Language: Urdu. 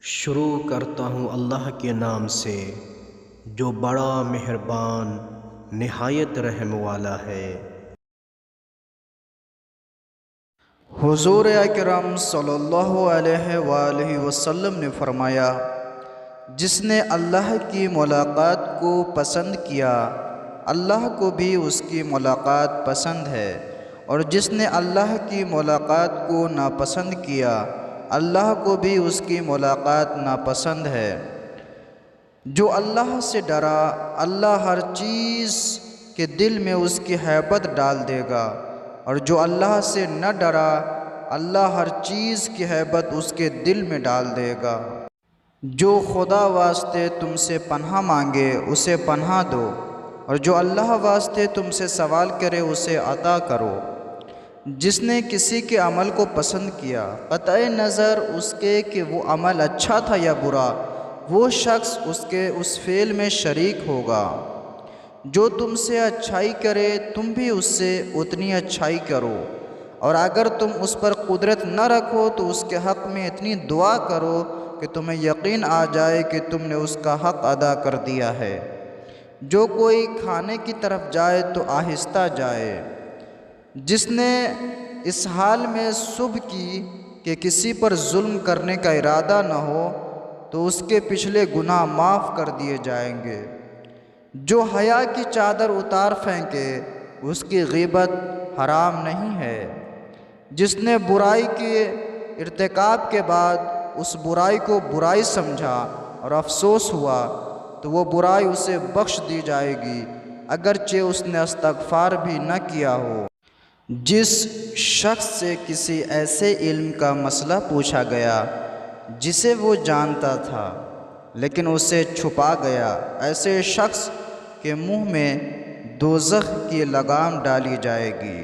شروع کرتا ہوں اللہ کے نام سے جو بڑا مہربان نہایت رحم والا ہے۔ حضور اکرم صلی اللہ علیہ وآلہ وسلم نے فرمایا، جس نے اللہ کی ملاقات کو پسند کیا اللہ کو بھی اس کی ملاقات پسند ہے، اور جس نے اللہ کی ملاقات کو ناپسند کیا اللہ کو بھی اس کی ملاقات ناپسند ہے۔ جو اللہ سے ڈرا اللہ ہر چیز کے دل میں اس کی ہیبت ڈال دے گا، اور جو اللہ سے نہ ڈرا اللہ ہر چیز کی ہیبت اس کے دل میں ڈال دے گا۔ جو خدا واسطے تم سے پناہ مانگے اسے پناہ دو، اور جو اللہ واسطے تم سے سوال کرے اسے عطا کرو۔ جس نے کسی کے عمل کو پسند کیا قطع نظر اس کے کہ وہ عمل اچھا تھا یا برا، وہ شخص اس کے اس فعل میں شریک ہوگا۔ جو تم سے اچھائی کرے تم بھی اس سے اتنی اچھائی کرو، اور اگر تم اس پر قدرت نہ رکھو تو اس کے حق میں اتنی دعا کرو کہ تمہیں یقین آ جائے کہ تم نے اس کا حق ادا کر دیا ہے۔ جو کوئی کھانے کی طرف جائے تو آہستہ جائے۔ جس نے اس حال میں صبح کی کہ کسی پر ظلم کرنے کا ارادہ نہ ہو تو اس کے پچھلے گناہ معاف کر دیے جائیں گے۔ جو حیا کی چادر اتار پھینکے اس کی غیبت حرام نہیں ہے۔ جس نے برائی کے ارتکاب کے بعد اس برائی کو برائی سمجھا اور افسوس ہوا تو وہ برائی اسے بخش دی جائے گی اگرچہ اس نے استغفار بھی نہ کیا ہو۔ جس شخص سے کسی ایسے علم کا مسئلہ پوچھا گیا جسے وہ جانتا تھا لیکن اسے چھپا گیا، ایسے شخص کے منہ میں دوزخ کی لگام ڈالی جائے گی۔